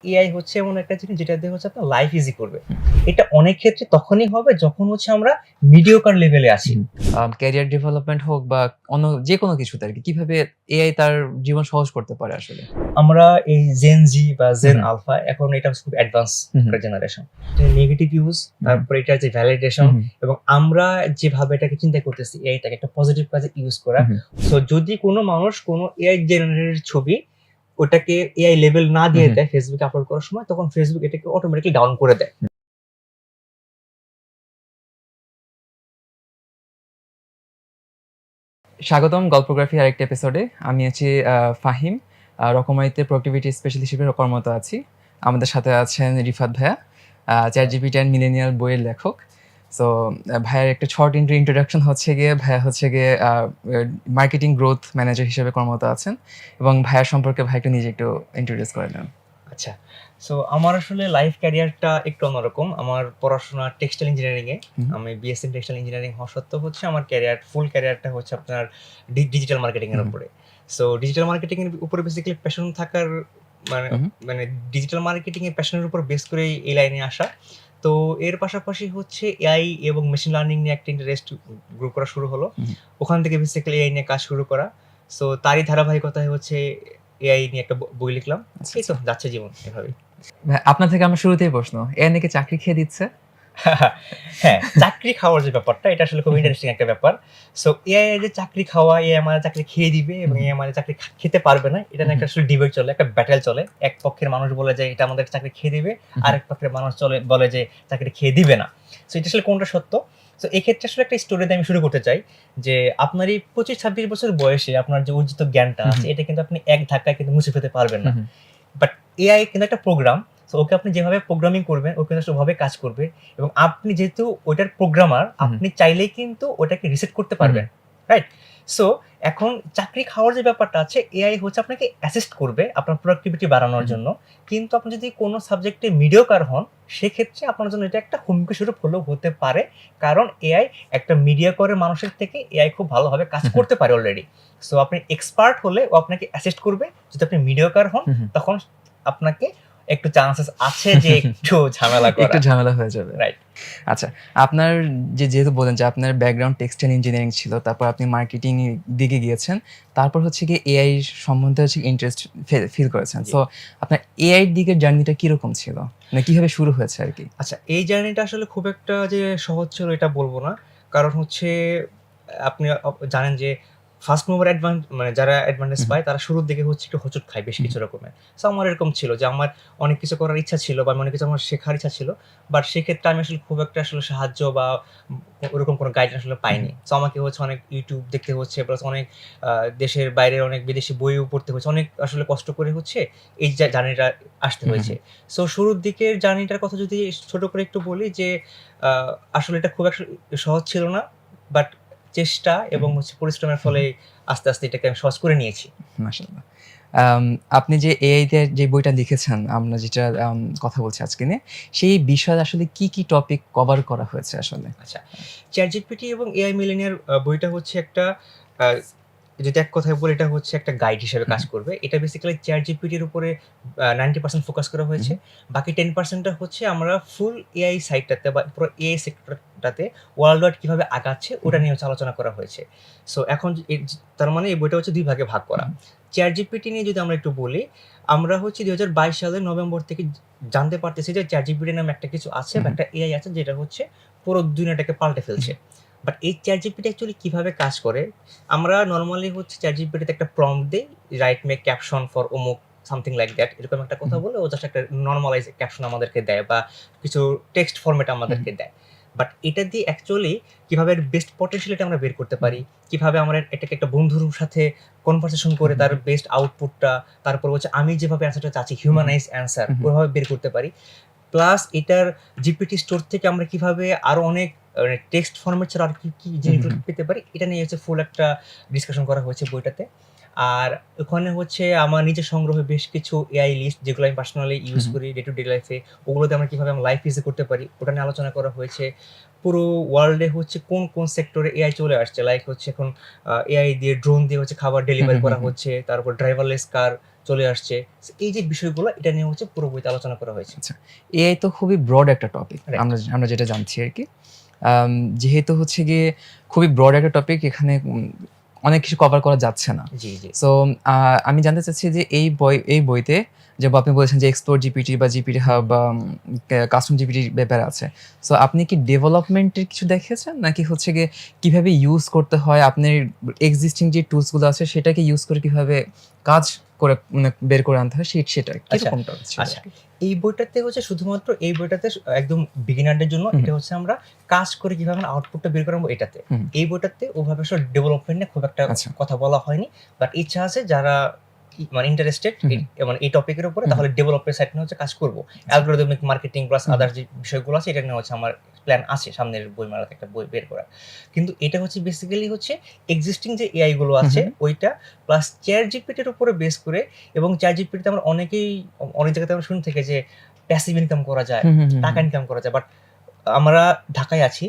AI হচ্ছে এমন একটা জিনিস যেটা দিয়ে হচ্ছে আপনার লাইফ ইজি করবে। এটা অনেক ক্ষেত্রে তখনই হবে যখন হচ্ছে আমরা মিডিওকার লেভেলে আছি। ক্যারিয়ার ডেভেলপমেন্ট হোক বা অন্য যেকোনো কিছুতে আরকি কিভাবে এআই তার জীবন সহজ করতে পারে আসলে? আমরা এই জেন জি বা হু, জেন হু, আলফা এখন এটা হচ্ছে খুব অ্যাডভান্স হু, হু, একটা জেনারেশন। নেগেটিভ ইউজ, হু, তারপরে এটার যে হু, ভ্যালিডেশন হু, এবং আমরা যেভাবে এটাকে চিন্তা করতেছি এআইটাকে একটা পজিটিভ কাজে ইউজ করা। হু, হু, সো যদি কোনো মানুষ কোনো এআই জেনারেটেড ছবি ওটাকে এআই লেভেল না হু, দিয়ে হু। দেয় ফেসবুকে আপলোড করার সময়, তখন ফেসবুক এটাকে অটোমেটিক্যালি ডাউন করে দেয়। স্বাগতম গল্পগ্রাফি আরেকটা এপিসোডে। আমি আছি ফাহিম। রকমারিতে প্রোডাক্টিভিটি স্পেশালিস্ট হিসেবে কর্মরত আছি। আমাদের সাথে আছেন রিফাত ভাইয়া, ChatGPT অ্যান্ড মিলেনিয়াল বইয়ের লেখক। সো ভাইয়ার একটা শর্ট ইন্ট্রোডাকশন হচ্ছে গিয়ে ভাইয়া হচ্ছে গিয়ে মার্কেটিং গ্রোথ ম্যানেজার হিসেবে কর্মরত আছেন এবং ভাইয়ার সম্পর্কে ভাই একটু নিজে একটু ইন্ট্রোডিউস করে দেন। আচ্ছা। সো আমার আসলে লাইফ ক্যারিয়ারটা একটু অন্যরকম। আমার পড়াশোনা টেক্সটাইল ইঞ্জিনিয়ারিং এ। হুম, আমি বিএসসি টেক্সটাইল ইঞ্জিনিয়ারিং হওয়া সত্ত্বেও হচ্ছে আমার ফুল ক্যারিয়ারটা হচ্ছে আপনার ডিজিটাল মার্কেটিং এর হুম, উপরে। সো ডিজিটাল মার্কেটিং এর উপরে বেসিক্যালি প্যাশন থাকার মানে হুম, মানে ডিজিটাল মার্কেটিং এর প্যাশনের উপর বেস করেই এই লাইনে আসা। তো এর পাশাপাশি হচ্ছে এআই এবং মেশিন লার্নিং নিয়ে একটা ইন্টারেস্ট গ্রো করা শুরু হলো। হুম। ওখান থেকে বেসিক্যালি এআই নিয়ে কাজ শুরু করা। সো তারই ধারাবাহিকতায় হচ্ছে এআই নিয়ে একটা বই লিখলাম। আচ্ছা, এই তো আচ্ছা। যাচ্ছে জীবন এভাবেই। ভাই আপনার থেকে আমার শুরুতেই প্রশ্ন। এআই নাকি চাকরি খেয়ে দিচ্ছে? হ্যাঁ, চাকরি খাওয়ার যে ব্যাপারটা এটা আসলে খুব হুম, হুম, ইন্টারেস্টিং একটা ব্যাপার। সো এআই এর যে চাকরি খাওয়া, এআই আমাদের চাকরি খেয়ে দিবে এবং হুম, এআই আমাদের চাকরি খেতে পারবে না। এটা হুম, নিয়ে হুম, একটা আসলে ডিবেট চলে, একটা ব্যাটল চলে। এক পক্ষের মানুষ বলে যে এটা আমাদের চাকরি খেয়ে দিবে, হুম, আরেক পক্ষের মানুষ বলে যে চাকরি খেয়ে দিবে না। সো এটা আসলে কোনটা সত্য? সো এক্ষেত্রে আসলে একটা স্টোরি দিয়ে আমি শুরু করতে চাই যে আপনার এই ২৫-২৬ বছর বয়সে আপনার যে অর্জিত জ্ঞানটা হুম, আছে হুম, এটা কিন্তু আপনি এক ধাক্কায় কিন্তু মুছে ফেলতে পারবেন না। হুম, বাট এআই কিন্তু একটা প্রোগ্রাম। সো ওকে আপনি যেভাবে প্রোগ্রামিং করবেন, ও কিন্তু আসলে ওভাবে কাজ করবে এবং আপনি যেহেতু ওইটার প্রোগ্রামার, হুম, আপনি চাইলেই কিন্তু ওটাকে রিসেট করতে হুম, পারবেন। রাইট? সো এখন চাকরি খাওয়ার যে ব্যাপারটা আছে, এআই হচ্ছে আপনাকে অ্যাসিস্ট করবে আপনার প্রোডাক্টিভিটি বাড়ানোর হুম, জন্য। কিন্তু আপনি যদি কোনো সাবজেক্টে মিডিওকার হন, সেক্ষেত্রে আপনার জন্য এটা একটা হুমকি স্বরূপ হলেও হতে পারে। কারণ এআই একটা মিডিয়াকরের মানুষের থেকে এআই খুব ভালোভাবে কাজ হুম, করতে পারে অলরেডি। সো আপনি এক্সপার্ট হলে ও আপনাকে অ্যাসিস্ট করবে। যদি আপনি মিডিওকার হন, হুম, হুম। তখন আপনাকে একটু চান্সেস আছে যে একটু ঝামেলা একটু করা। ঝামেলা হয়ে যাবে। রাইট। আচ্ছা, আপনার যেহেতু বললেন যে আপনার ব্যাকগ্রাউন্ড টেক্সটাইল ইঞ্জিনিয়ারিং ছিল, তারপর আপনি মার্কেটিং এর দিকে গিয়েছেন। তারপর হচ্ছে গিয়ে এআই সম্বন্ধে হচ্ছে ইন্টারেস্ট ফিল করেছেন। জি। সো আপনার এআই এর দিকের জার্নিটা কিরকম ছিল? মানে কিভাবে শুরু হয়েছে আরকি? আচ্ছা, এই জার্নিটা আসলে খুব একটা যে সহজ ছিল এটা বলব না। কারণ হচ্ছে আপনি জানেন যে ফার্স্ট মুভার মানে যারা অ্যাডভান্টেজ হুম, পায় তারা শুরুর দিকে হচ্ছে একটু হোঁচট খায় বেশ হুম, কিছু রকমের। সো আমার এরকম ছিল যে আমার অনেক কিছু করার ইচ্ছা ছিল বা অনেক কিছু আমার শেখার ইচ্ছা ছিল। বাট সেক্ষেত্রে আমি আসলে খুব একটা আসলে সাহায্য বা ওরকম কোনো গাইডেন্স আসলে হুম, পাইনি। সো আমাকে হচ্ছে অনেক YouTube দেখতে হচ্ছে প্লাস অনেক দেশের বাইরের অনেক বিদেশি বইও পড়তে হচ্ছে। অনেক আসলে কষ্ট করে হচ্ছে এই জার্নিটা আসতে হুম, হয়েছে। হুম, সো শুরুর দিকের জার্নিটার কথা যদি ছোট করে একটু বলি যে, আ আসলে এটা খুব একটা সহজ ছিল না। বাট চেষ্টা এবং হুম, হচ্ছে পরিশ্রমের হুম, ফলে আস্তে, আস্তে এটাকে আমি সহজ করে নিয়েছি। মাশাআল্লাহ। আম আপনি যে এআই তে যে বইটা লিখেছেন, আমরা যেটা কথা বলছি আজকে নিয়ে, সেই বিষয়ে আসলে কি, কি টপিক কভার করা হয়েছে আসলে? আচ্ছা, ChatGPT এবং AI মিলেনিয়ার বইটা হচ্ছে একটা আ যদি এক কথায় বলি এটা হচ্ছে একটা গাইড হিসেবে হুম, কাজ করবে। এটা বেসিক্যালি ChatGPT এর উপরে 90% ফোকাস করা হুম, হয়েছে। বাকি 10% টা হচ্ছে আমরা ফুল AI সাইডটাতে বা পুরো AI সেক্টরটাতে ওয়ার্লড ওয়াইড কিভাবে আগাচ্ছে হুম, ওটা নিয়ে হচ্ছে আলোচনা করা হয়েছে। সো এখন তার মানে এই বইটা হচ্ছে ২ ভাগে ভাগ করা। হুম, ChatGPT নিয়ে যদি আমরা একটু বলি, আমরা হচ্ছে ২০২২ সালের নভেম্বর থেকে জানতে পারতেছি যে ChatGPT নামে একটা কিছু আছে বা হুম, একটা AI আছে যেটা হচ্ছে পুরো দুনিয়াটাকে পাল্টে হুম, ফেলছে। বাট এই ChatGPT অ্যাকচুয়ালি কিভাবে কাজ করে? আমরা নরমালি হচ্ছে ChatGPT তে একটা প্রম্পট দেই, রাইট মে ক্যাপশন ফর অমুক সামথিং লাইক দ্যাট এরকম একটা কথা হুম, বলে ও জাস্ট একটা নরমালাইজ ক্যাপশন আমাদেরকে দেয় বা কিছু টেক্সট ফরমেট হুম, আমাদেরকে দেয়। বাট এটা দিয়ে অ্যাকচুয়ালি কিভাবে এর বেস্ট পটেনশিয়ালিটি আমরা বের করতে হুম, পারি, কিভাবে আমরা এটাকে একটা বন্ধুর সাথে কনভারসেশন করে হুম, তার বেস্ট আউটপুটটা, তারপর হচ্ছে আমি যেভাবে অ্যান্সারটা চাচ্ছি হুম, হিউম্যানাইজড অ্যান্সার হুম, হুম, ওইভাবে বের করতে পারি। প্লাস এটার জিপিটি স্টোর থেকে আমরা কিভাবে আরো অনেক মানে টেক্সট ফরমেট ছাড়া আর কি, কি হুম, জিনিসগুলো হুম, পেতে পারি, এটা নিয়ে হচ্ছে ফুল একটা ডিসকাশন করা হয়েছে বইটাতে। আর ওখানে হচ্ছে আমার নিজের সংগ্রহে বেশ কিছু এআই লিস্ট, যেগুলো আমি পার্সোনালি ইউজ করি ডে টু ডে লাইফে, ওগুলোতে আমরা কিভাবে আমরা লাইফ ইজি করতে পারি ওটা নিয়ে আলোচনা করা হয়েছে। পুরো ওয়ার্ল্ডে হচ্ছে কোন কোন সেক্টরে এআই চলে আসছে, লাইক হচ্ছে এখন এআই দিয়ে, ড্রোন দিয়ে হচ্ছে খাবার ডেলিভারি করা হচ্ছে, তারপর ড্রাইভারলেস কার চলে আসছে। So, এই যে বিষয়গুলো এটা নিয়ে হচ্ছে পুরো বইতে আলোচনা করা হয়েছে। আচ্ছা, এআই তো খুবই ব্রড একটা টপিক, Right. আমরা যেটা জানছি আর কি। যেহেতু হচ্ছে গিয়ে খুবই ব্রড একটা টপিক, এখানে অনেক কিছু কভার করা যাচ্ছে না। জি জি। সো আমি জানতে চাচ্ছি যে এই বইতে যে আপনি বলেছেন যে এক্সপ্লোর জিপিটি বা জিপিটি হাব বা কাস্টম জিপিটির ব্যাপারে আছে, সো আপনি কি ডেভেলপমেন্টের কিছু দেখেছেন, নাকি হচ্ছে গিয়ে কিভাবে ইউজ করতে হয়, আপনার এক্সিস্টিং যে টুলসগুলো আছে সেটাকে ইউজ করে কিভাবে কাজ করে মানে বের করে আনতে হয় সেটা কিরকমটা হচ্ছে? আচ্ছা, এই বইটাতে হচ্ছে শুধুমাত্র এই বইটাতে একদম বিগিনারদের জন্য, এটা হচ্ছে আমরা কাজ করে কিভাবে আউটপুটটা বের করবো এটাতে। এই বইটাতে ওভাবে আসলে ডেভেলপমেন্ট নিয়ে খুব একটা কথা বলা হয়নি, বাট ইচ্ছা আছে যারা মানে ইন্টারেস্টেড মানে এই টপিকের উপরে, তাহলে ডেভেলপের সাইড নিয়ে হচ্ছে কাজ করবো। অ্যালগরিদমিক মার্কেটিং প্লাস আদার যে বিষয়গুলো আছে এটা নিয়ে হচ্ছে আমার প্ল্যান আছে সামনের বইমেলাতে একটা বই বের করা। কিন্তু এটা হচ্ছে বেসিক্যালি হচ্ছে এক্সিস্টিং যে এআই গুলো আছে ওইটা প্লাস চ্যাট জিপিটির উপরে বেস করে। এবং চ্যাট জিপিটিতে আমরা অনেকেই অনেক জায়গাতে আমরা শুনে থাকি যে প্যাসিভ ইনকাম করা যায়, টাকা ইনকাম করা যায়, বাট আমরা ঢাকায় আছি,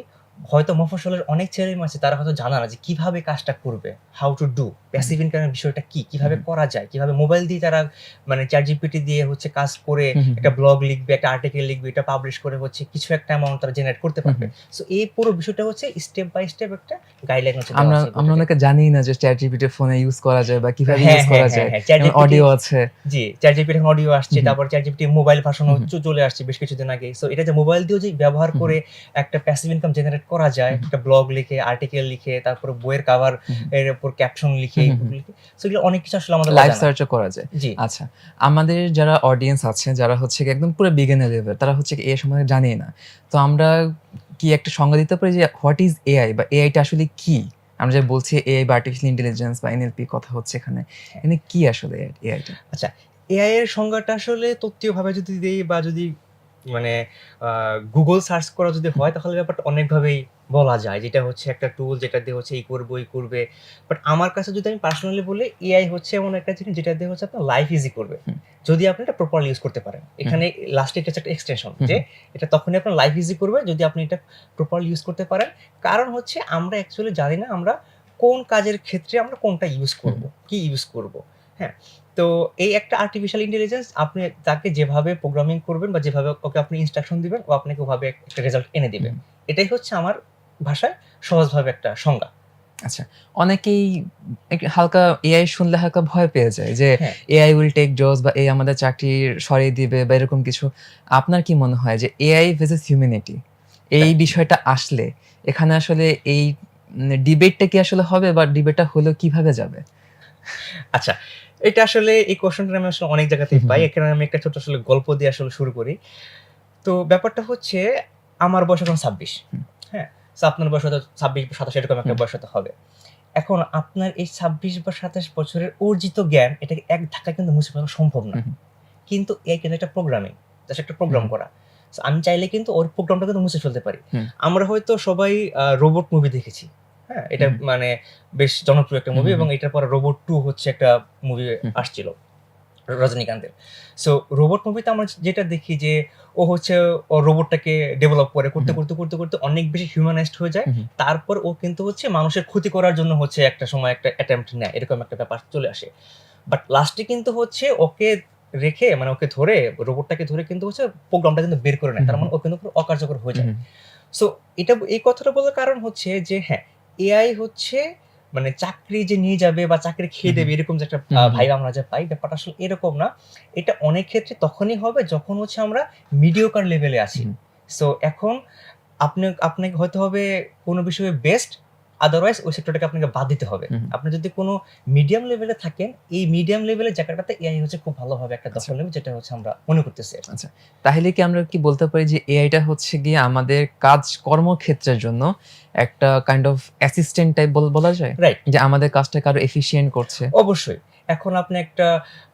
হয়তো মফস্বলের অনেক ছেলে আছে তারা হয়তো জানা না যে কিভাবে কাজটা করবে, হাউ টু ডু প্যাসিভ ইনকামের বিষয়টা কি, কিভাবে করা যায়, কিভাবে মোবাইল দিয়ে তারা মানে চ্যাট জিপিটি দিয়ে হচ্ছে কাজ করে একটা ব্লগ লিখবে, একটা আর্টিকেল লিখবে, এটা পাবলিশ করে হচ্ছে কিছু একটা অ্যামাউন্ট তারা জেনারেট করতে পারবে। সো এই পুরো বিষয়টা হচ্ছে স্টেপ বাই স্টেপ একটা গাইডলাইন হচ্ছে। আমরা অনেকে জানি না যে চ্যাট জিপিটি ফোনে ইউজ করা যায় বা কিভাবে ইউজ করা যায়, অডিও আছে। জি, চ্যাট জিপিটি এখন অডিও আসছে, তারপর চ্যাট জিপিটি মোবাইল ভার্সন চলে আসছে বেশ কিছুদিন আগে। সো এটা যে মোবাইল দিয়েও যে ব্যবহার করে একটা প্যাসিভ ইনকাম জেনারেট করা যায়, একটা ব্লগ লিখে, আর্টিকেল লিখে, তারপরে বইয়ের কভার এর উপর ক্যাপশন লিখে, সো এগুলো অনেক কিছু আসলে আমাদের লাইভ সার্চও করা যায়। আচ্ছা, আমাদের যারা অডিয়েন্স আছে যারা হচ্ছে একদম পুরো বিগিনার লেভেল, তারা হচ্ছে এ সম্বন্ধে জানেই না, তো আমরা কি একটা সংজ্ঞা দিতে পারি যে হোয়াট ইজ এআই বা এআইটা আসলে কি? আমরা যে বলছি এআই বা আর্টিফিশিয়াল ইন্টেলিজেন্স বা এনএলপি কথা হচ্ছে এখানে কি আসলে এআইটা? আচ্ছা, এআই এর সংজ্ঞাটা আসলে তত্ত্বীয়ভাবে যদি দেই বা যদি মানে গুগল সার্চ করা যদি হয়, তাহলে ব্যাপারটা অনেকভাবেই বলা যায়, যেটা হচ্ছে একটা টুল যেটা দিয়ে হচ্ছে এই করবো এই করবে। বাট আমার কাছে যদি আমি পার্সোনালি বলি, এআই হচ্ছে এমন একটা জিনিস যেটা দিয়ে হচ্ছে আপনার লাইফ ইজি করবে যদি আপনি এটা প্রপারলি ইউজ করতে পারেন। এখানে লাস্টে এটা হচ্ছে একটা এক্সটেনশন, যে এটা তখনই আপনার লাইফ ইজি করবে যদি আপনি এটা প্রপারলি ইউজ করতে পারেন। কারণ হচ্ছে আমরা অ্যাকচুয়ালি জানি না আমরা কোন কাজের ক্ষেত্রে আমরা কোনটা ইউজ করব, কি ইউজ করব। হ্যাঁ, তো এই একটা আর্টিফিশিয়াল ইন্টেলিজেন্স, আপনি তাকে যেভাবে প্রোগ্রামিং করবেন বা যেভাবে ওকে আপনি ইনস্ট্রাকশন দিবেন, ও আপনাকে ওভাবে একটা রেজাল্ট এনে দিবে। এটাই হচ্ছে আমার ভাষায় সহজভাবে একটা সংজ্ঞা। আচ্ছা, অনেকেই হালকা এআই শুনলে হালকা ভয় পেয়ে যায় যে এআই উইল টেক জবস বা এই আমাদের চাকরি সরিয়ে দিবে বা এরকম কিছু। আপনার কি মনে হয় যে এআই ভার্সেস হিউম্যানিটি এই বিষয়টা আসলে এখানে আসলে এই ডিবেটটা কি আসলে হবে বা ডিবেটটা হলেও কিভাবে যাবে? আচ্ছা, এটা আসলে এই কোশ্চেনটা আমি আসলে অনেক জায়গাতেই পাই। এখানে আমি একটা ছোট আসলে গল্প দিয়ে আসলে শুরু করি। তো ব্যাপারটা হচ্ছে, আমার বয়স এখন 26। হ্যাঁ, সো আপনার বয়স হয়তো 26 বা 27 এরকম একটা বয়স হতে হবে। এখন আপনার এই 26 বা 27 বছরের অর্জিত জ্ঞান এটাকে এক ধাক্কায় কিন্তু মুছে ফেলা সম্ভব না। কিন্তু এই কিন্তু একটা প্রোগ্রামিং, জাস্ট একটা প্রোগ্রাম করা। সো আমি চাইলে কিন্তু ওর প্রোগ্রামটা কিন্তু মুছে ফেলতে পারি। আমরা হয়তো সবাই রোবট মুভি দেখেছি। হ্যাঁ, এটা মানে বেশ জনপ্রিয় একটা মুভি, এবং এটার পরে রোবট 2 হচ্ছে একটা মুভি আসছিল রজনীকান্তের। সো রোবট মুভিতে আমরা যেটা দেখি যে ও হচ্ছে ও রোবটটাকে ডেভেলপ করতে অনেক বেশি হিউম্যানাইজড হয়ে যায়। তারপর ও কিন্তু হচ্ছে মানুষের ক্ষতি করার জন্য হচ্ছে একটা সময় একটা অ্যাটেম্প্ট নেয়, এরকম একটা ব্যাপার চলে আসে। বাট লাস্টে কিন্তু হচ্ছে ওকে রেখে, মানে ওকে ধরে, রোবটটাকে ধরে কিন্তু হচ্ছে প্রোগ্রামটা কিন্তু বের করে নেয়। তার মানে ও কিন্তু অকার্যকর হয়ে যায়। সো এটা এই কথাটা বলার কারণ হচ্ছে যে হ্যাঁ, এআই হচ্ছে মানে চাকরি যে নিয়ে যাবে বা চাকরি খেয়ে দেবে এরকম যে একটা ভাইব আমরা যে পাই, ব্যাপারটা আসলে এরকম না। এটা অনেক ক্ষেত্রে তখনই হবে যখন হচ্ছে আমরা মিডিওকার লেভেলে আছি। সো এখন আপনাকে হয়তো হবে কোনো বিষয়ে বেস্ট, আদারওয়াইজ ওই সেক্টরটাকে আপনাকে বাদ দিতে হবে। আপনি যদি কোনো মিডিয়াম লেভেলে থাকেন, এই মিডিয়াম লেভেলের জায়গাটাতে এআই হচ্ছে খুব ভালোভাবে একটা দখল নেবে, যেটা হচ্ছে আমরা মনে করতেছি। আচ্ছা, তাহলে কি আমরা কি বলতে পারি যে এআইটা হচ্ছে গিয়ে আমাদের কাজ কর্মক্ষেত্রের জন্য একটা কাইন্ড অফ অ্যাসিস্ট্যান্ট টাইপ বলা যায়, রাইট? যে আমাদের কাজটাকে আরো এফিশিয়েন্ট করছে। অবশ্যই। এখন আপনি একটা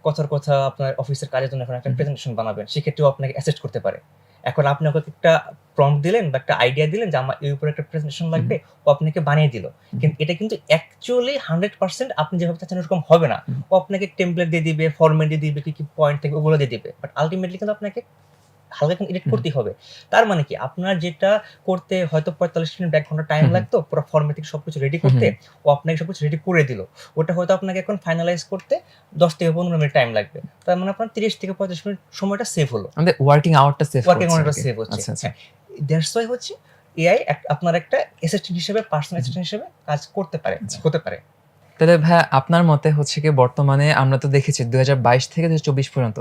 কথার কথা আপনার অফিসের কাজের জন্য এখন একটা প্রেজেন্টেশন বানাবেন, সেক্ষেত্রেও আপনাকে অ্যাসিস্ট করতে পারে। এখন আপনি ওকে একটা প্রম্পট দিলেন বা একটা আইডিয়া দিলেন যে আমার এর উপরে একটা প্রেজেন্টেশন লাগবে, ও আপনাকে বানিয়ে দিল। কিন্তু এটা কিন্তু অ্যাকচুয়ালি 100% আপনি যেভাবে চাচ্ছেন ওরকম হবে না। ও আপনাকে টেমপ্লেট দিয়ে দিবে, ফরম্যাট দিয়ে দিবে, কি পয়েন্ট থাকবে ওগুলো দিয়ে দিবে। বাট আল্টিমেটলি কিন্তু আপনাকে হালকা একটু এডিট করতেই হবে। তার মানে কি আপনার যেটা করতে হয়তো ৪৫ মিনিট বা ১ ঘন্টা টাইম লাগতো পুরো ফরম্যাট থেকে সবকিছু রেডি করতে, ও আপনাকে সবকিছু রেডি করে দিল। ওটা হয়তো আপনাকে এখন ফাইনালাইজ করতে ১০ থেকে ১৫ মিনিট টাইম লাগবে। তার মানে আপনার ৩০ থেকে ৩৫ মিনিট সময়টা সেভ হলো। আমাদের ওয়ার্কিং আওয়ারটা সেভ ওয়ার্কিং করছে আওয়ারটা আরকি। সেভ হচ্ছে। আচ্ছা, আচ্ছা। হ্যাঁ, দ্যাটস ওয়াই হচ্ছে এআই আপনার একটা অ্যাসিস্ট্যান্ট হিসেবে, পার্সোনাল অ্যাসিস্ট্যান্ট হিসেবে কাজ করতে পারে, আচ্ছা। হতে পারে। তাহলে ভাইয়া আপনার মতে হচ্ছে কি বর্তমানে আমরা তো দেখেছি ২০২২ থেকে ২০২৪ পর্যন্ত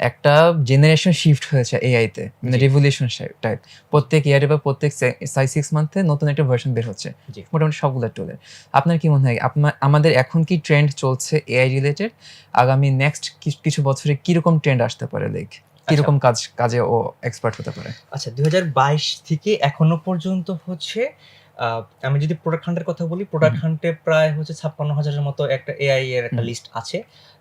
একটা জেনারেশন শিফট হয়েছে এআই তে, মানে জি। Revolution type. প্রত্যেক ইয়ারে বা প্রত্যেক 6 মান্থে নতুন একটা ভার্সন বের হচ্ছে জি। মোটামুটি সবগুলো টুলের। আপনার কি মনে হয় আমাদের এখন কি ট্রেন্ড চলছে এআই রিলেটেড? আগামী নেক্সট কিছু বছরে কিরকম ট্রেন্ড আসতে পারে, লাইক কিরকম কাজে ও এক্সপার্ট হতে পারে? আচ্ছা, ২০২২ থেকে এখনো পর্যন্ত হচ্ছে আমি যদি প্রোডাক্ট হান্টের কথা বলি, প্রোডাক্ট হান্টে প্রায় হচ্ছে ৫৬,০০০ এর মতো একটা এআই এর একটা লিস্ট আছে।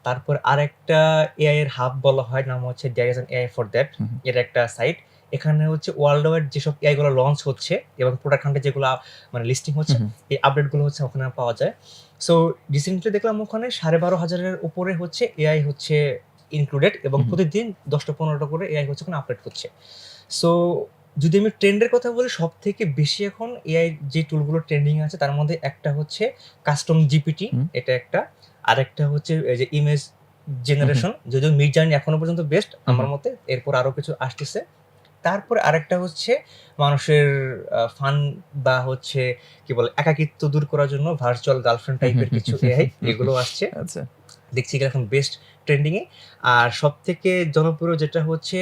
তারপর আরেকটা এআই এর হাব বলা হয়, নাম হচ্ছে there is an AI for that, এর একটা সাইট। এখানে হচ্ছে ওয়ার্ল্ড ওয়াইড যেসব এআই গুলো লঞ্চ হচ্ছে এবং প্রোডাক্ট হান্টে যেগুলো মানে লিস্টিং হচ্ছে, এই আপডেট গুলো হচ্ছে ওখানে পাওয়া যায়। সো রিসেন্টলি দেখলাম ওখানে ১২,৫০০ এর উপরে হচ্ছে এআই হচ্ছে ইনক্লুডেড এবং প্রতিদিন ১০টা-১৫টা করে এআই হচ্ছে ওখানে আপডেট হচ্ছে। সো যদি আমি ট্রেন্ডের কথা বলি, সবথেকে বেশি এখন এআই যে টুলগুলো ট্রেন্ডিং আছে তার মধ্যে একটা হচ্ছে কাস্টম জিপিটি, এটা একটা। আরেকটা হচ্ছে এই যে ইমেজ জেনারেশন, যদিও মিডজার্নি এখনো পর্যন্ত বেস্ট আমার মতে, এরপর আরো কিছু আসতেছে। তারপরে আরেকটা হচ্ছে মানুষের ফান বা হচ্ছে কি বলে একাকিত্ব দূর করার জন্য ভার্চুয়াল গার্লফ্রেন্ড টাইপের কিছু এআই, এগুলো আসছে। আচ্ছা। দেখছি এগুলো এখন বেস্ট ট্রেন্ডিং এ। আর সবথেকে জনপ্রিয় যেটা হচ্ছে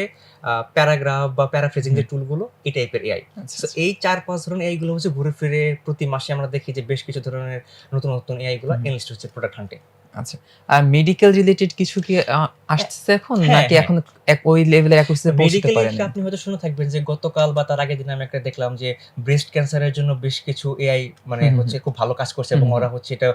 প্যারাগ্রাফ বা প্যারাফ্রেজিং যে টুলগুলো, এই টাইপের এআই। আচ্ছা, সো এই ৪-৫ ধরনের এআই গুলো হচ্ছে ঘুরে ফিরে প্রতি মাসে আমরা দেখি যে বেশ কিছু ধরনের নতুন এআই গুলো এনলিস্ট হচ্ছে প্রোডাক্ট হান্টে। আচ্ছা। আর মেডিকেল রিলেটেড কিছু কি আসছে এখন, হ্যাঁ, নাকি হ্যাঁ। এখন ওই লেভেলে অ্যাকুরেসিতে পৌঁছতে মেডিকেলি পারেনি? আপনি হয়তো শুনে থাকবেন যে গতকাল বা তার আগের দিন আমি একটা দেখলাম যে ব্রেস্ট ক্যান্সারের জন্য বেশ কিছু এআই মানে হচ্ছে খুব ভালো কাজ করছে এবং ওরা হচ্ছে এটা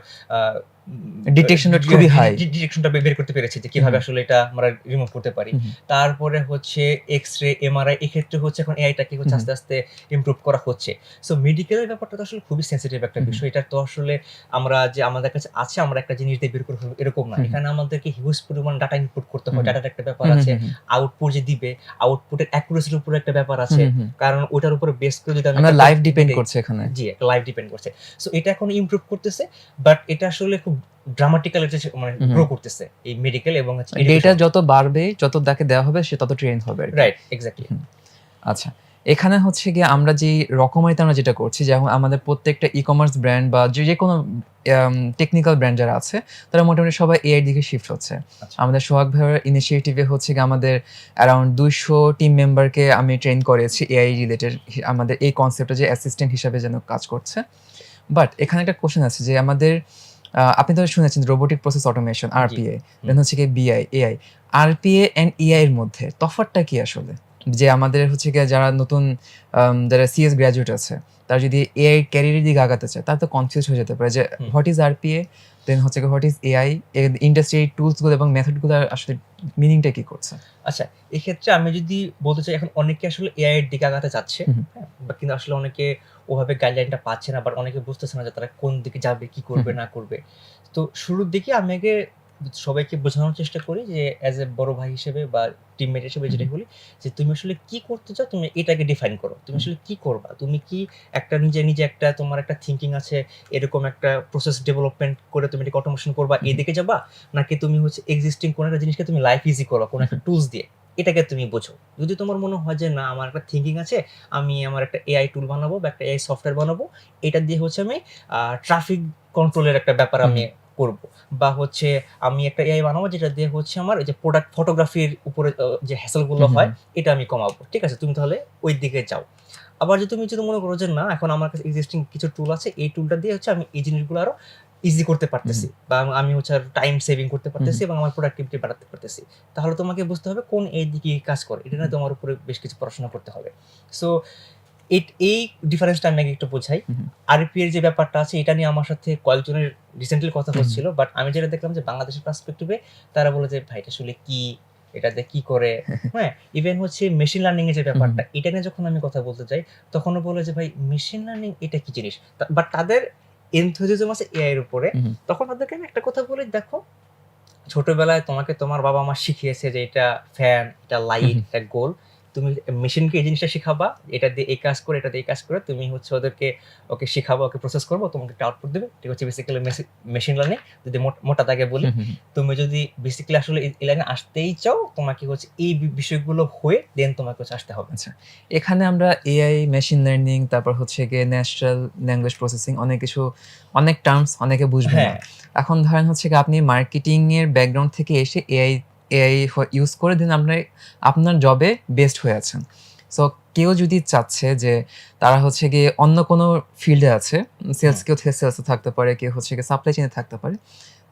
ডিটেকশন রেট খুবই হাই। ডিটেকশনটা বের করতে পেরেছে যে কিভাবে আসলে এটা আমরা রিমুভ করতে পারি। তারপরে হচ্ছে এক্স-রে, এমআরআই, এক্ষেত্রে হচ্ছে এখন এআইটাকে হচ্ছে আস্তে আস্তে ইমপ্রুভ করা হচ্ছে। সো মেডিকেলের ব্যাপারটা তো আসলে খুবই সেনসিটিভ একটা বিষয়। এটা তো আসলে আমরা যে আমাদের কাছে আছে আমরা একটা জিনিস দিয়ে বের করে ফেলবো এরকম না। এখানে আমাদেরকে হিউজ পরিমাণ ডাটা ইনপুট করতে হয়। ডাটার একটা ব্যাপার আছে। আউটপুট যে দিবে, আউটপুটের অ্যাকুরেসির উপরে একটা ব্যাপার আছে। কারণ ওটার উপরে বেস করে যদি আমরা লাইভ ডিপেন্ড করছে এখানে। জি, একটা লাইভ ডিপেন্ড করছে। সো এটা এখন ইমপ্রুভ করতেছে, বাট এটা আসলে খুব ড্রামাটিক্যালি মানে গ্রো করতেছে এই মেডিকেল এবং ডেটা যত বাড়বে, যত তাকে দেওয়া হবে সে তত ট্রেন হবে। Right, exactly. আচ্ছা, এখানে হচ্ছে গিয়ে আমরা যে রকমারিতে আমরা যেটা করছি, যেমন আমাদের প্রত্যেকটা ই-কমার্স ব্র্যান্ড বা যে কোনো টেকনিক্যাল ব্র্যান্ড যারা আছে তারা মোটামুটি সবাই এআই দিকে শিফট হচ্ছে। আমাদের সোহাগ ভাইয়ের ইনিশিয়েটিভে হচ্ছে গিয়ে আমাদের অ্যারাউন্ড ২০০ টিম মেম্বারকে আমি ট্রেন করেছি এআই রিলেটেড, আমাদের এই কনসেপ্টে যে অ্যাসিস্ট্যান্ট হিসাবে যেন কাজ করছে। বাট এখানে একটা কোশ্চেন আছে যে আমাদের আপনি তো শুনেছেন রোবোটিক প্রসেস অটোমেশন, আরপিএ, দেন হচ্ছে কি বিআই, এআই। আরপিএ এন্ড এআই এর মধ্যে তফাৎটা কি আসলে? যে আমাদের হচ্ছে গিয়ে যারা নতুন যারা সিএস গ্র্যাজুয়েট আছে তারা যদি এআই ক্যারিয়ারের দিকে আগাতে চায় তারা তো কনফিউজ হয়ে যেতে পারে যে হোয়াট ইজ আরপিএ, দেন হচ্ছে গিয়ে হোয়াট ইজ এআই, ইন্ডাস্ট্রি টুলসগুলো এবং মেথডগুলো আসলে মিনিংটা কি করছে? আচ্ছা, এক্ষেত্রে আমি যদি বলতে চাই এখন অনেকে আসলে এআই এর দিকে আগাতে চাচ্ছে, হ্যাঁ? বা কিন্তু আসলে অনেকে ওভাবে গাইডলাইনটা পাচ্ছে না, বাট অনেকে বুঝতেছে না যে তারা কোন দিকে যাবে, কি করবে না করবে। তো শুরুর দিকে আমি আগে সবাইকে বোঝানোর চেষ্টা করি যে অ্যাজ এ বড় ভাই হিসেবে বা টিমমেট হিসেবে যেটা বলি যে তুমি আসলে কি করতে চাও, তুমি এটাকে ডিফাইন করো। তুমি আসলে কি করবা? তুমি কি একটা নিজে একটা তোমার একটা থিংকিং আছে, এরকম একটা প্রসেস ডেভেলপমেন্ট করে তুমি এটাকে অটোমেশন করবা, এদিকে যাবা? নাকি তুমি হচ্ছে এক্সিস্টিং কোনো একটা জিনিসকে তুমি লাইফ ইজি করবা কোনো একটা টুলস দিয়ে? এটাকে তুমি বোঝো। যদি তোমার মনে হয় যে না আমার একটা থিংকিং আছে, আমি আমার একটা এআই টুল বানাবো বা একটা এআই সফটওয়্যার বানাবো, এটা দিয়ে হচ্ছে আমি ট্রাফিক কন্ট্রোলের একটা ব্যাপার আমি করব, বা হচ্ছে আমি একটা এআই বানাবো যেটা দিয়ে হচ্ছে আমার ওই যে প্রোডাক্ট ফটোগ্রাফির উপরে যে হ্যাসেল গুলো হয় এটা আমি কমাবো। ঠিক আছে, তুমি তাহলে ওই দিকে যাও। আবার তুমি যদি মনে করো যে না এখন আমার কাছে এক্সিস্টিং কিছু টুল আছে, এই টুলটা দিয়ে হচ্ছে আমি এই জিনিসগুলো আরো ইজি করতে পারতেছি বা আমি হচ্ছে আর টাইম সেভিং করতে পারতেছি এবং আমার প্রোডাক্টিভিটি বাড়াতে পারতেছি, তাহলে তোমাকে বুঝতে হবে কোন এই দিকে কাজ করে, এটা নিয়ে তোমার উপরে বেশ কিছু পড়াশোনা করতে হবে। সো এই ডিফারেন্সটা আমি আগে একটু বোঝাই। আরপি এর যে ব্যাপারটা আছে এটা নিয়ে আমার সাথে কয়েকজনের রিসেন্টলি কথা হচ্ছিল, বাট আমি যেটা দেখলাম যে বাংলাদেশের পার্সপেক্টিভে তারা বলে যে ভাই এটা আসলে কি, এটা দিয়ে কি করে, হ্যাঁ, ইভেন হচ্ছে মেশিন লার্নিং এর যে ব্যাপারটা, এটা নিয়ে যখন আমি কথা বলতে যাই তখনও বলে যে ভাই মেশিন লার্নিং এটা কি জিনিস, বাট তাদের এনথুজিয়াজম আছে এআই এর উপরে। তখন তাদেরকে আমি একটা কথা বলি, দেখো ছোটবেলায় তোমাকে তোমার বাবা মা শিখিয়েছে যে এটা ফ্যান, এটা লাইট, এটা গোল, তুমি মেশিনকে এই জিনিসটা শিখাবা, এটা দিয়ে এই কাজ করে, এটা দিয়ে এই কাজ করে, তুমি হচ্ছে ওদেরকে ওকে শিখাবো, ওকে প্রসেস করবো, তোমাকে একটা আউটপুট দেবে, ঠিক হচ্ছে বেসিক্যালি মেশিন লার্নিং। যদি মোটা দাগে বলি, তুমি যদি বেসিক্যালি আসলে এই লাইনে আসতেই চাও, তোমাকে হচ্ছে এই বিষয়গুলো হয়ে দেন তোমাকে হচ্ছে আসতে হবে। আচ্ছা, এখানে আমরা এআই, মেশিন লার্নিং, তারপর হচ্ছে গিয়ে ন্যাচারাল ল্যাঙ্গুয়েজ প্রসেসিং, অনেক কিছু, অনেক টার্মস অনেকে বুঝবে না। হ্যাঁ, এখন ধরেন হচ্ছে গিয়ে আপনি মার্কেটিং এর ব্যাকগ্রাউন্ড থেকে এসে এআই এআই ইউজ করে দিন আপনি আপনার জবে বেস্ট হয়ে আছেন। সো কেউ যদি চাচ্ছে যে তারা হচ্ছে গিয়ে অন্য কোনো ফিল্ডে আছে, সেলস, কেউ সেলসে থাকতে পারে, কেউ হচ্ছে গিয়ে সাপ্লাই চেইনে থাকতে পারে,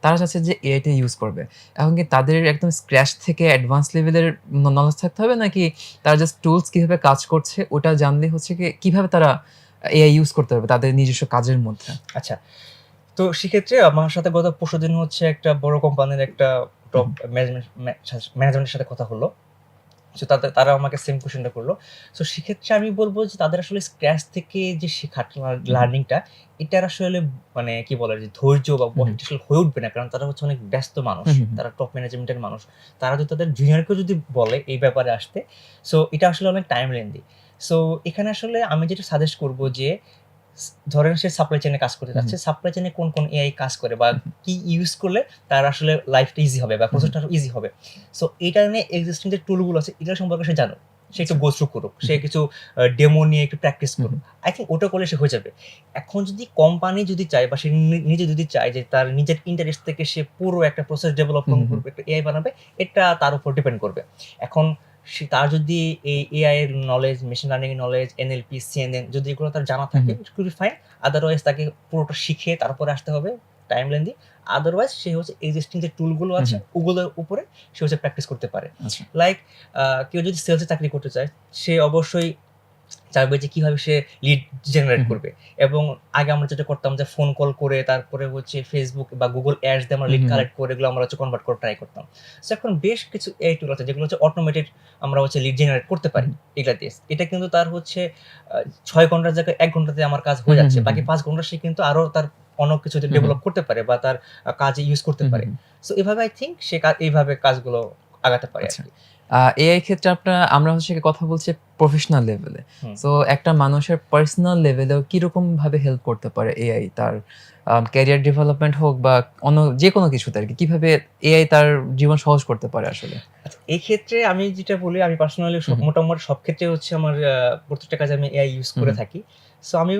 তারা চাচ্ছে যে এআইটা ইউজ করবে, এখন কি তাদের একদম স্ক্র্যাচ থেকে অ্যাডভান্স লেভেলের নলেজ থাকতে হবে, নাকি তারা জাস্ট টুলস কিভাবে কাজ করছে ওটা জানলে হচ্ছে কি কিভাবে তারা এআই ইউজ করতে পারবে তাদের নিজস্ব কাজের মধ্যে? আচ্ছা, তো সেক্ষেত্রে আমার সাথে গত পরশুদিন হচ্ছে একটা বড় কোম্পানির একটা টপ ম্যানেজমেন্টের সাথে কথা হলো। সো তারা আমাকে সেম কোয়েশ্চেনটা করলো। সো সেক্ষেত্রে আমি বলবো যে তাদের আসলে স্ক্র্যাচ থেকে যে শেখা লার্নিংটা, এটার আসলে মানে কি বলে যে ধৈর্য বা বয়সটা আসলে হয়ে উঠবে না, কারণ তারা হচ্ছে অনেক ব্যস্ত মানুষ, তারা টপ ম্যানেজমেন্টের মানুষ। তারা যদি তাদের জুনিয়রকেও যদি বলে এই ব্যাপারে আসতে, সো এটা আসলে অনেক টাইম লেন্দি। সো এখানে আসলে আমি যেটা সাজেস্ট করবো যে ধরেন সে সাপ্লাই চেইনে কাজ করতে যাচ্ছে, সাপ্লাই চেইনে কোন এআই কাজ করে বা কি ইউজ করলে তার আসলে লাইফটা ইজি হবে বা প্রসেসটা ইজি হবে। সো এটা নিয়ে এক্সিস্টিং যে টুলগুলো আছে এটা সম্পর্কে সে জানুক, সে একটু গো থ্রু করুক, সে কিছু ডেমো নিয়ে একটু প্র্যাকটিস করুক। আই থিঙ্ক ওটা করলে সে হয়ে যাবে। এখন যদি কোম্পানি যদি চায় বা সে নিজে যদি চায় যে তার নিজের ইন্টারেস্ট থেকে সে পুরো একটা প্রসেস ডেভেলপমেন্ট করবে, একটা এআই বানাবে, এটা তার উপর ডিপেন্ড করবে। এখন তার যদি এই এআই এর নলেজ, মেশিন লার্নিং এর নলেজ, এনএলপি, সিএনএন যদি এগুলো তার জানা থাকে, it could be fine. Otherwise তাকে পুরোটা শিখে তারপরে আসতে হবে, টাইম লেন্দি। আদারওয়াইজ সে হচ্ছে এক্সিস্টিং যে টুলগুলো আছে ওগুলোর উপরে সে হচ্ছে প্র্যাকটিস করতে পারে। লাইক কেউ যদি সেলসে চাকরি করতে চায়, সে অবশ্যই চাইবে যে কিভাবে সে লিড জেনারেট করবে। এবং আগে আমরা যেটা করতাম যে ফোন কল করে তারপরে হচ্ছে ফেসবুক বা গুগল অ্যাডস দিয়ে আমরা লিড কালেক্ট করে এগুলো আমরা হচ্ছে কনভার্ট করে ট্রাই করতাম। সো এখন বেশ কিছু এই টুল আছে যেগুলো হচ্ছে অটোমেটেড, আমরা হচ্ছে লিড জেনারেট করতে পারি এগুলা দিয়ে। এটা কিন্তু তার হচ্ছে 6 ঘন্টার জায়গায় 1 ঘন্টাতে আমার কাজ হয়ে যাচ্ছে, বাকি 5 ঘন্টা সে কিন্তু আরো তার অনেক কিছু ডেভেলপ করতে পারে বা তার কাজে ইউজ করতে পারে। সো এভাবে আই থিঙ্ক সে এইভাবে কাজগুলো আগাতে পারে আর কি। এআই ক্ষেত্রে আমরা হচ্ছে কথা বলছি প্রফেশনাল লেভেলে। সো একটা মানুষের পার্সোনাল লেভেলেও কিরকম ভাবে হেল্প করতে পারে এআই তার ক্যারিয়ার ডেভেলপমেন্ট হোক বা অন্য যে কোনো কিছুতে আর কি, কিভাবে এআই তার জীবন সহজ করতে পারে আসলে? আচ্ছা, এই ক্ষেত্রে আমি যেটা বলি, আমি পার্সোনালি মোটামুটি সব ক্ষেত্রে হচ্ছে আমার প্রত্যেকটা কাজে আমি এআই ইউজ করে থাকি। সো আমি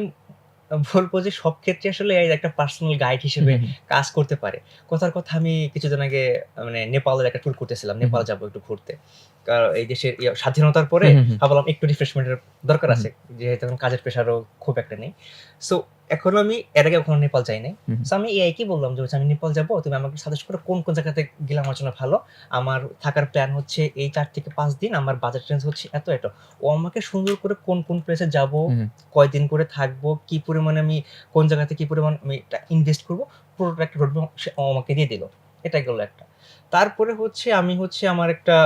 বলবো যে সব ক্ষেত্রে আসলে এআই একটা পার্সোনাল গাইড হিসেবে কাজ করতে পারে। কথার কথা আমি কিছুদিন আগে মানে নেপালের একটা ট্যুর করতেছিলাম। নেপাল যাবো একটু ঘুরতে। কারণ এই দেশের স্বাধীনতার পরে ভাবলাম একটু রিফ্রেশমেন্টের দরকার আছে। যেহেতু এখন কাজের প্রেশারও খুব একটা নেই। সো এখন আমি এর আগে কখনো নেপাল যাই নাই। সো আমি এআই কে বললাম যে আমি নেপাল যাবো, তুমি আমাকে সাজেস্ট করো কোন জায়গাতে গেলে আমার জন্য ভালো। আমার থাকার প্ল্যান হচ্ছে এই ৪ থেকে ৫ দিন, আমার বাজেট রেঞ্জ হচ্ছে এত। ও আমাকে সুন্দর করে কোন প্লেসে যাবো, কয়দিন করে থাকবো, কি পরিমাণে আমি কোন জায়গাতে কি পরিমাণ আমি ইনভেস্ট করবো, পুরোটা একটা রোডম্যাপ সে আমাকে দিয়ে দিল। এটা গেল একটা। তারপরে হচ্ছে আমি হচ্ছে আমার একটা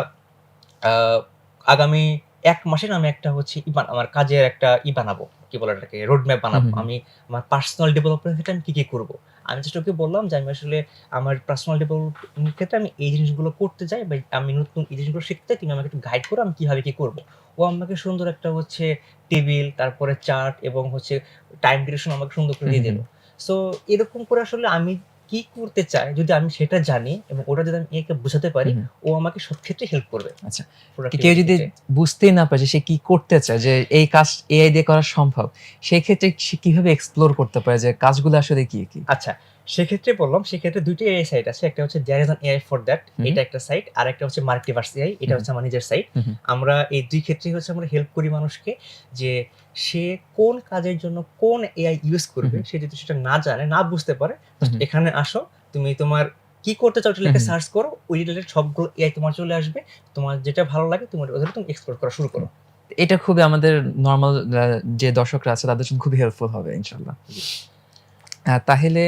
আগামী ১ মাসের আমি একটা হচ্ছে আমার কাজের একটা বানাবো। কি বলে এটাকে? রোডম্যাপ বানাবো। আমি আমার পার্সোনাল ডেভেলপমেন্ট ক্ষেত্রে আমি কি করব? আমি জাস্ট ওকে বললাম যে আমি আসলে আমার পার্সোনাল ডেভেলপমেন্ট ক্ষেত্রে আমি এই জিনিসগুলো করতে চাই বা আমি নতুন এই জিনিসগুলো শিখতে চাই। তুমি আমাকে একটু গাইড করো আমি কিভাবে কি করব? ও আমাকে সুন্দর একটা হচ্ছে টেবিল, তারপরে চার্ট এবং হচ্ছে টাইম ডিউরেশন আমাকে সুন্দর করে দিয়ে দিল। সো এরকম করে আসলে আমি কি করতে চাই যদি আমি সেটা জানি এবং ওটা যদি আমি একে বোঝাতে পারি, ও আমাকে সব ক্ষেত্রে হেল্প করবে। আচ্ছা, কেউ যদি বুঝতেই না পারে যে সে কি করতে চায়, যে এই কাজ এআই দিয়ে করা সম্ভব, সেই ক্ষেত্রে সে কিভাবে এক্সপ্লোর করতে পারে যে কাজগুলো আসলে কি? আচ্ছা, সেক্ষেত্রে বললাম, সেক্ষেত্রে ২ টি এআই সাইট আছে। একটা হচ্ছে There is an AI for that, এটা একটা সাইট। আর একটা হচ্ছে Multiverse AI, এটা হচ্ছে আমার নিজের সাইট। আমরা এই ২ ক্ষেত্রেই হচ্ছে আমরা হেল্প করি মানুষকে যে সে কোন কাজের জন্য কোন এআই ইউজ করবে, সে যদি সেটা না জানে, না বুঝতে পারে, এখানে আসো, তুমি তোমার কি করতে চাও এটা লিখে সার্চ করো, ওই রিলেটেড সবগুলো এআই তোমার চলে আসবে। তোমার যেটা ভালো লাগে তুমি এক্সপ্লোর করা শুরু করো। এটা খুবই আমাদের নরমাল যে দর্শকরা আছে তাদের জন্য খুবই হেল্পফুল হবে ইনশাআল্লাহ। তাহলে